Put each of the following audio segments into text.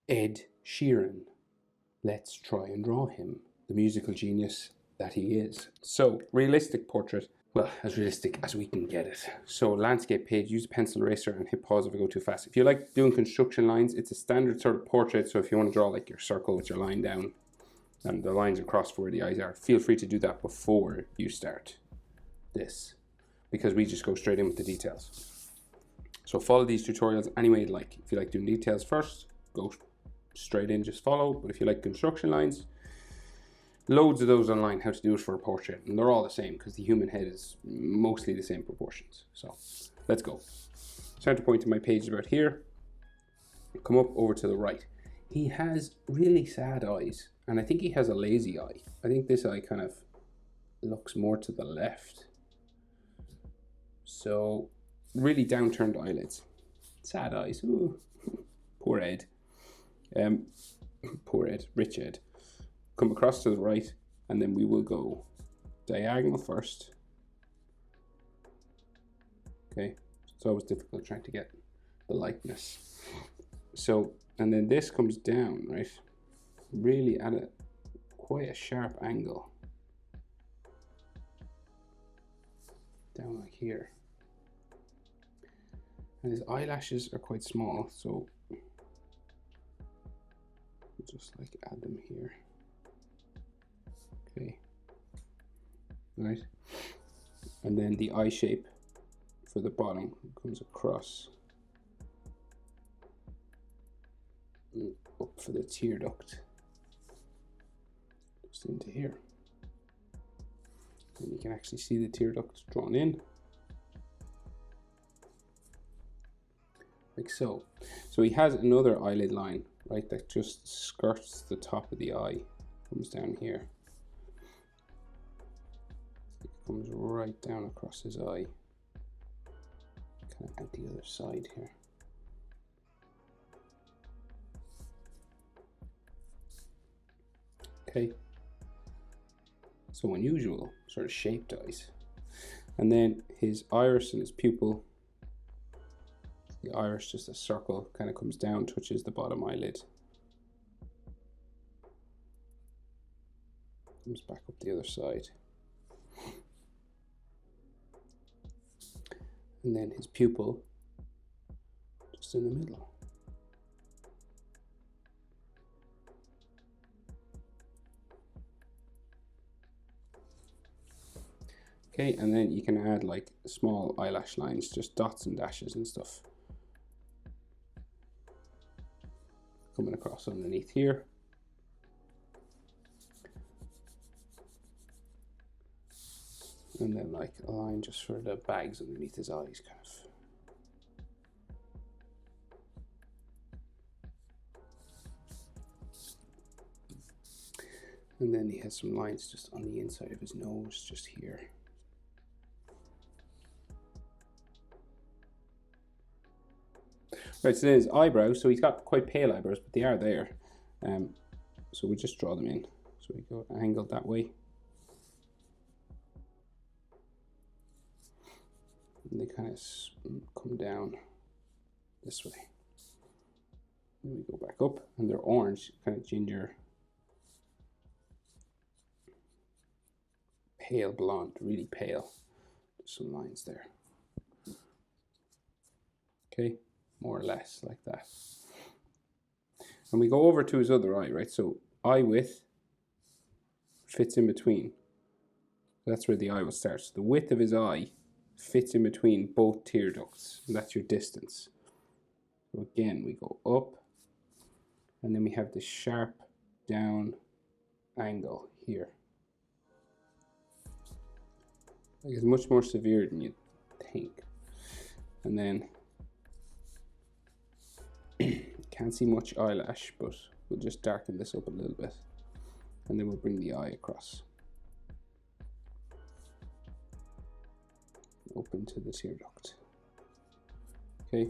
Ed Sheeran. Let's try and draw him, the musical genius that he is. So, realistic portrait. Well, as realistic as we can get it. So, landscape page, use a pencil eraser and hit pause if I go too fast. If you like doing construction lines, it's a standard sort of portrait. So if you want to draw like your circle with your line down and the lines across for where the eyes are, feel free to do that before you start this, because we just go straight in with the details. So follow these tutorials any way you like. If you like doing details first, go straight in, just follow. But if you like construction lines, loads of those online, how to do it for a portrait, and they're all the same because the human head is mostly the same proportions. So let's go. Center point of my page is about here. Come up over to the right. He has really sad eyes, and I think he has a lazy eye. I think this eye kind of looks more to the left. So really downturned eyelids, sad eyes. Ooh. Poor Ed. Poor Ed, rich Ed. Come across to the right, and then we will go diagonal first. Okay, it's always difficult trying to get the likeness. So, and then this comes down, right? Really at quite a sharp angle. Down like here. And his eyelashes are quite small, so just like add them here. Okay, right, and then the eye shape for the bottom comes across and up for the tear duct, just into here. And you can actually see the tear duct drawn in, like so. So he has another eyelid line, right, that just skirts the top of the eye, comes down here. Comes right down across his eye, kind of out the other side here. Okay, so unusual sort of shaped eyes. And then his iris and his pupil, the iris just a circle, kind of comes down, touches the bottom eyelid, comes back up the other side. And then his pupil just in the middle. Okay, and then you can add like small eyelash lines, just dots and dashes and stuff coming across underneath here. And then like a line just for the bags underneath his eyes, kind of. And then he has some lines just on the inside of his nose, just here. Right, so then his eyebrows, so he's got quite pale eyebrows, but they are there. So we just draw them in. So we go angled that way. And they kind of come down this way. Then we go back up, and they're orange, kind of ginger, pale blonde, really pale. There's some lines there. Okay, more or less like that. And we go over to his other eye, right? So eye width fits in between. That's where the eye will start. So the width of his eye fits in between both tear ducts, and that's your distance. So again, we go up, and then we have this sharp down angle here. Like it's much more severe than you'd think. And then can't see much eyelash, but we'll just darken this up a little bit, and then we'll bring the eye across. Open to the tear duct. Okay.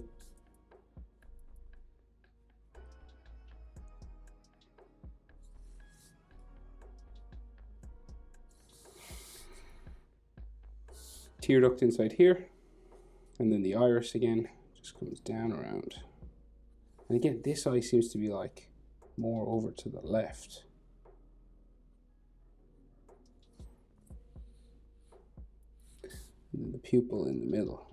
Tear duct inside here, and then the iris again just comes down around. And again, this eye seems to be like more over to the left. And then the pupil in the middle.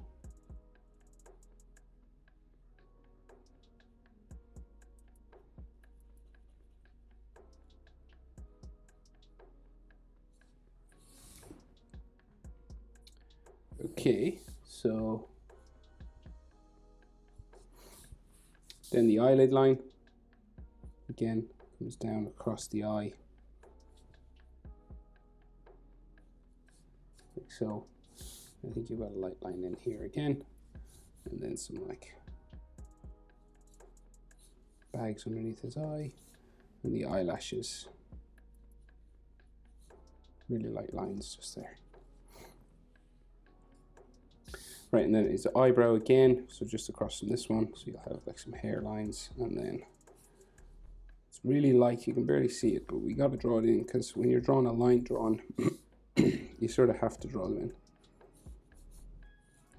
Okay, so then the eyelid line again comes down across the eye, like so. I think you've got a light line in here again, and then some like bags underneath his eye, and the eyelashes, really light lines just there. Right, and then his eyebrow again, so just across from this one, so you'll have like some hairlines, and then it's really light, you can barely see it, but we got to draw it in, because when you're drawing a line drawn, you sort of have to draw them in.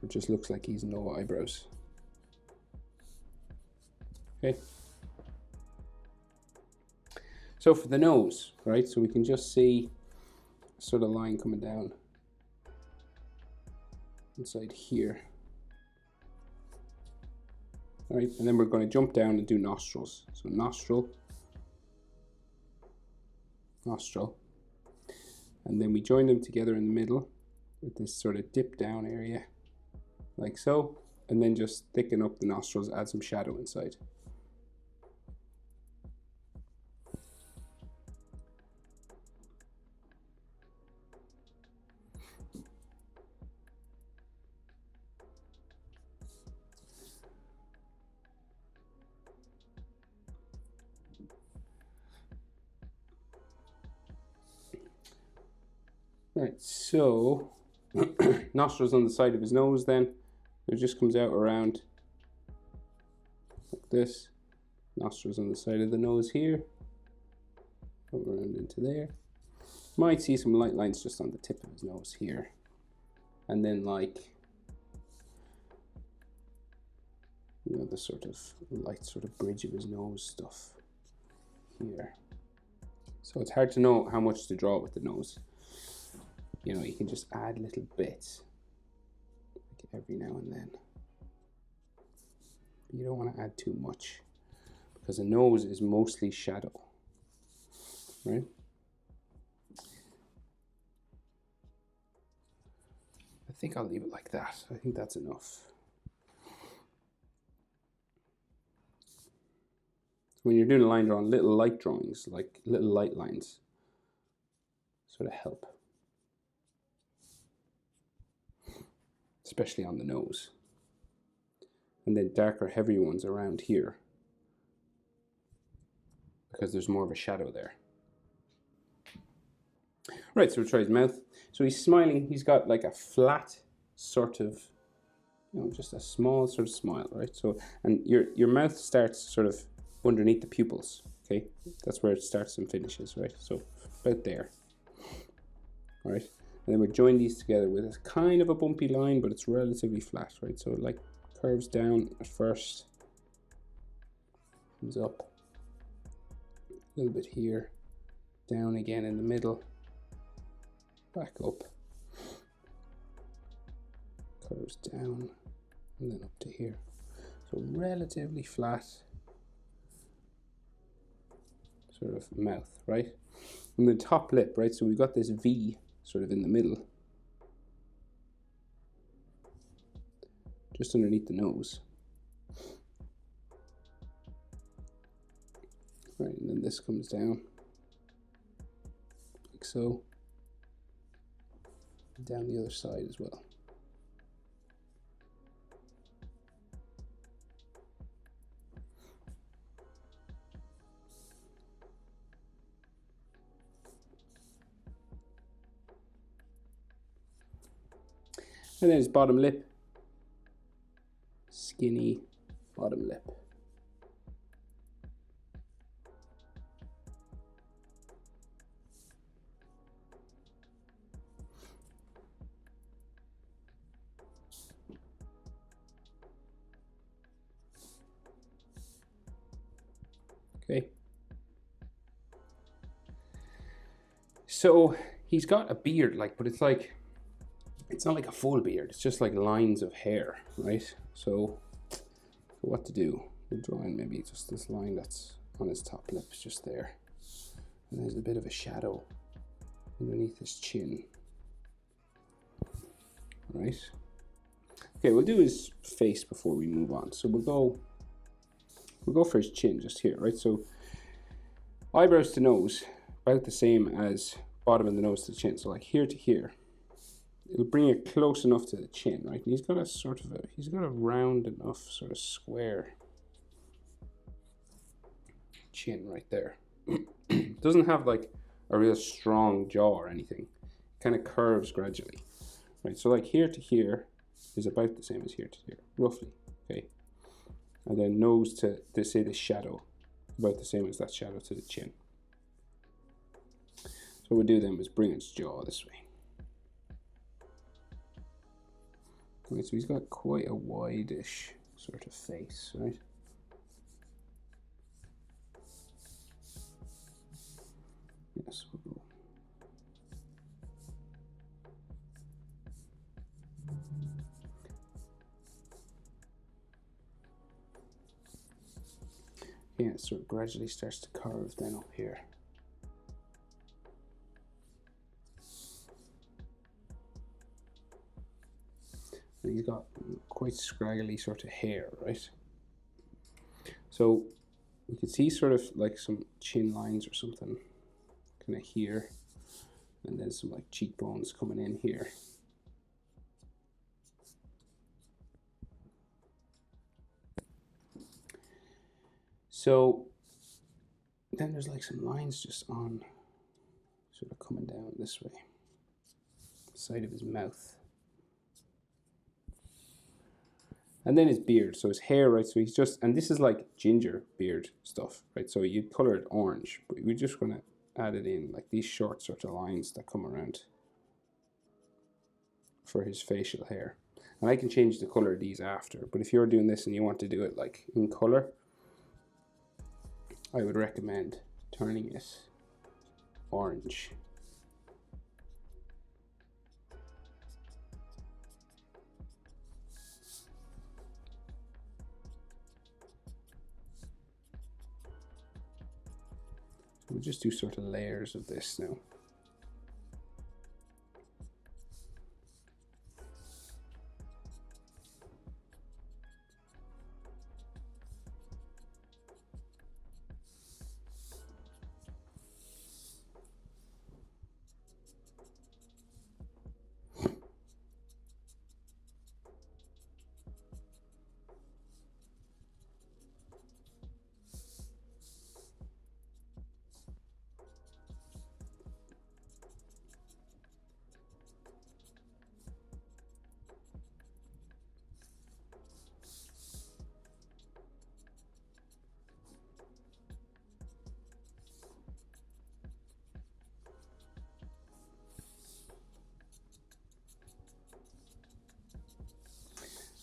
It just looks like he's no eyebrows. Okay. So for the nose, right, so we can just see sort of line coming down inside here. All right, and then we're going to jump down and do nostrils. So nostril, nostril, and then we join them together in the middle with this sort of dip down area, like so, and then just thicken up the nostrils, add some shadow inside. Right, so nostrils on the side of his nose, then it just comes out around like this. Nostrils on the side of the nose here, come around into there. Might see some light lines just on the tip of his nose here, and then like, you know, the sort of light sort of bridge of his nose stuff here. So it's hard to know how much to draw with the nose. You know, you can just add little bits like every now and then. But you don't want to add too much, because a nose is mostly shadow, right? I think I'll leave it like that. I think that's enough. When you're doing a line drawing, little light drawings, like little light lines, sort of help. Especially on the nose. And then darker, heavier ones around here, because there's more of a shadow there. Right, so we'll try his mouth. So he's smiling, he's got like a flat sort of, you know, just a small sort of smile, right? So, and your mouth starts sort of underneath the pupils, okay? That's where it starts and finishes, right? So about there, all right? And then we join these together with a kind of a bumpy line, but it's relatively flat, right? So it like curves down at first, comes up a little bit here, down again in the middle, back up, curves down, and then up to here. So relatively flat sort of mouth, right? And the top lip, right? So we've got this V sort of in the middle, just underneath the nose. Right, and then this comes down, like so, and down the other side as well. And then his bottom lip, skinny bottom lip. Okay. So he's got a beard, like, but it's like, it's not like a full beard. It's just like lines of hair, right? So what to do? We'll draw in maybe just this line that's on his top lip, just there. And there's a bit of a shadow underneath his chin. Right? Okay, we'll do his face before we move on. So we'll go for his chin just here, right? So eyebrows to nose, about the same as bottom of the nose to the chin. So like here to here. It'll bring it close enough to the chin, right? And he's got a sort of he's got a round enough sort of square chin right there. Doesn't have like a real strong jaw or anything. It kind of curves gradually, right? So like here to here is about the same as here to here, roughly, okay? And then nose to, say, the shadow, about the same as that shadow to the chin. So what we'll do then is bring its jaw this way. Right, so he's got quite a wide-ish sort of face, right? Yes, we'll go. Yeah, it sort of gradually starts to curve then up here. And he's got quite scraggly sort of hair, right? So you can see sort of like some chin lines or something kind of here, and then some like cheekbones coming in here. So then there's like some lines just on, sort of coming down this way, side of his mouth. And then his beard, so his hair, right? So he's just, and this is like ginger beard stuff, right? So you'd color it orange, but we're just gonna add it in, like these short sort of lines that come around for his facial hair. And I can change the color of these after, but if you're doing this and you want to do it like in color, I would recommend turning it orange. We'll just do sort of layers of this now.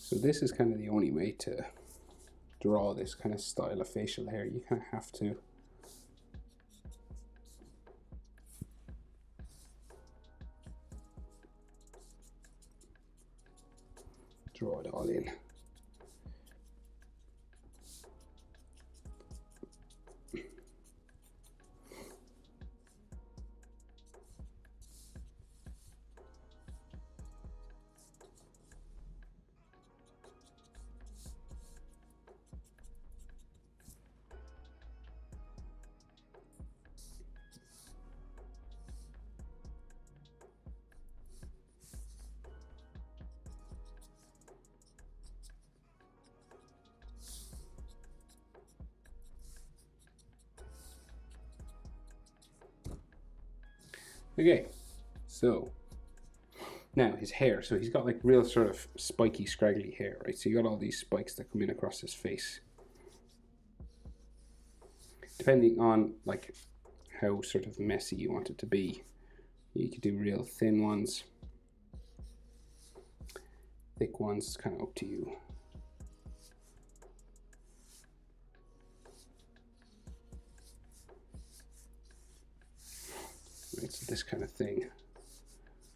So this is kind of the only way to draw this kind of style of facial hair. You kind of have to draw it all in. Okay, so now his hair. So he's got like real sort of spiky, scraggly hair, right? So you got all these spikes that come in across his face. Depending on like how sort of messy you want it to be, you could do real thin ones, thick ones, it's kind of up to you. It's this kind of thing.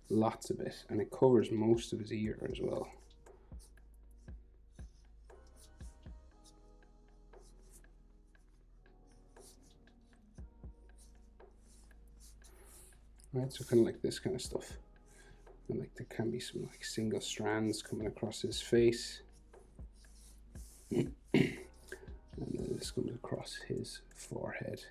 Lots of it, and it covers most of his ear as well. Right, so kind of like this kind of stuff. And like there can be some like single strands coming across his face. And then this comes across his forehead.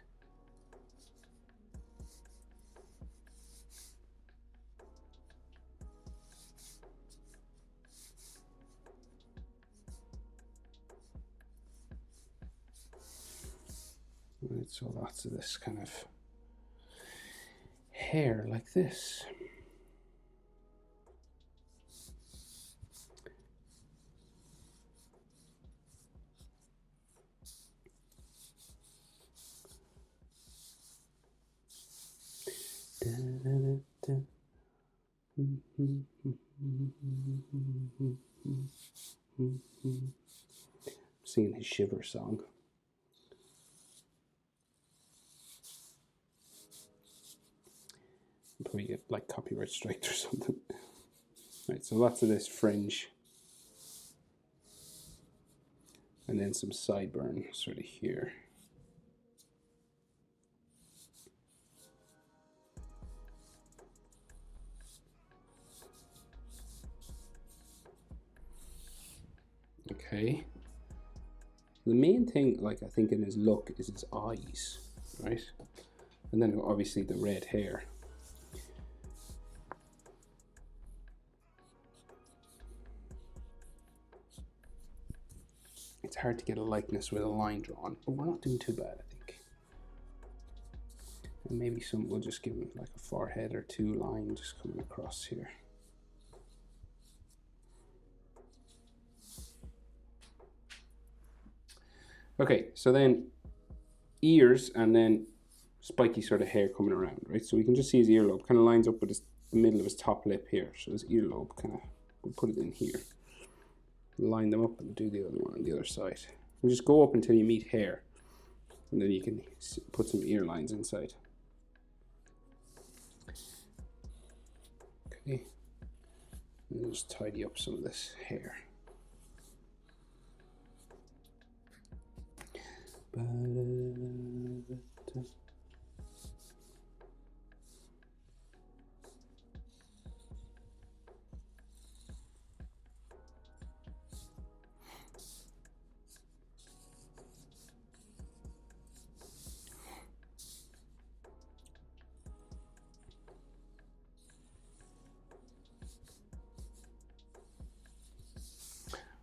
Right, so lots of this kind of hair like this. Singing his Shiver song. Probably get like copyright striked or something. Right, so lots of this fringe. And then some sideburn sort of here. Okay. The main thing, like I think in his look, is his eyes, right? And then obviously the red hair. It's hard to get a likeness with a line drawn, but we're not doing too bad, I think. And maybe we'll just give him like a forehead or two line just coming across here. Okay, so then ears and then spiky sort of hair coming around, right? So we can just see his earlobe kind of lines up with the middle of his top lip here. So his earlobe kind of, we'll put it in here. Line them up and do the other one on the other side. And just go up until you meet hair. And then you can put some ear lines inside. Okay. And just tidy up some of this hair.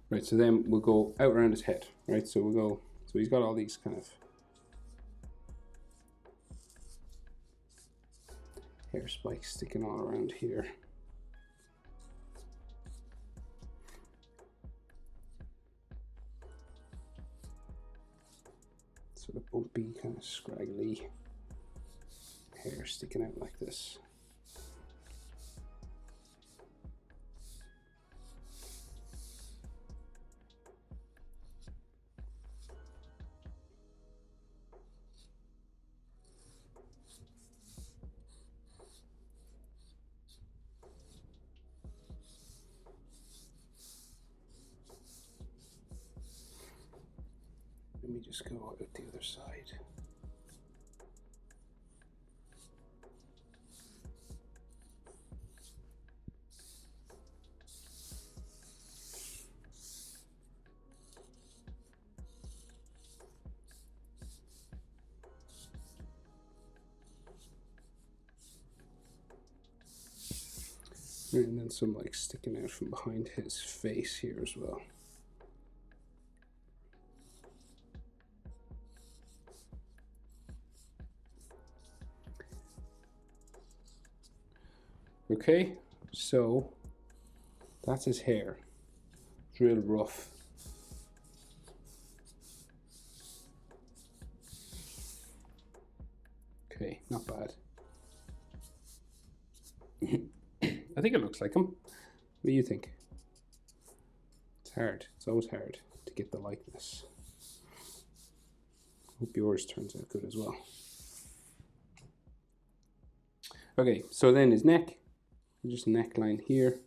Right, so then we'll go out around his head, right? So we'll go, so he's got all these kind of hair spikes sticking all around here. Sort of bumpy, kind of scraggly hair sticking out like this. Let me just go out the other side. And then some like sticking out from behind his face here as well. Okay, so that's his hair. It's real rough. Okay, not bad. I think it looks like him. What do you think? It's hard. It's always hard to get the likeness. Hope yours turns out good as well. Okay, so then his neck, just neckline here.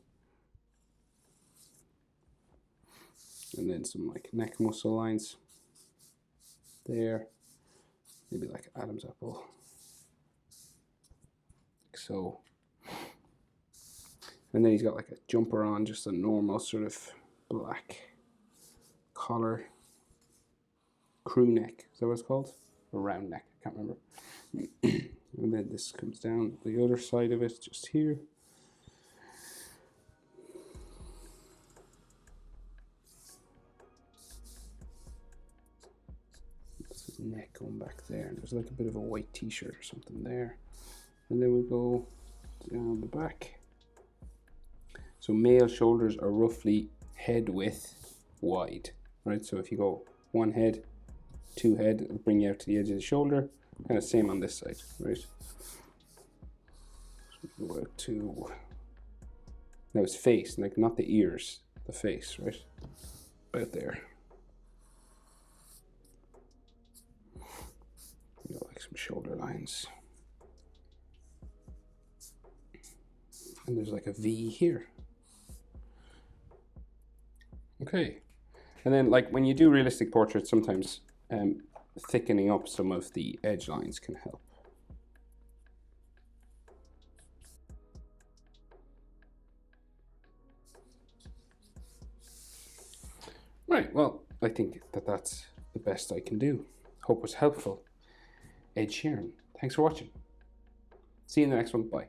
And then some like neck muscle lines there. Maybe like Adam's apple. Like so. And then he's got like a jumper on, just a normal sort of black collar. Crew neck, is that what it's called? Or round neck, I can't remember. And then this comes down the other side of it, just here. This is neck going back there, and there's like a bit of a white t-shirt or something there. And then we go down the back. So male shoulders are roughly head width wide, right? So if you go one head, two head, it'll bring you out to the edge of the shoulder. Kind of same on this side, right? So go out to, now his face, like not the ears, the face, right? About there. You know, like some shoulder lines. And there's like a V here. Okay. And then like when you do realistic portraits, sometimes thickening up some of the edge lines can help. Right, well, I think that that's the best I can do. Hope it was helpful. Ed Sheeran, thanks for watching. See you in the next one. Bye.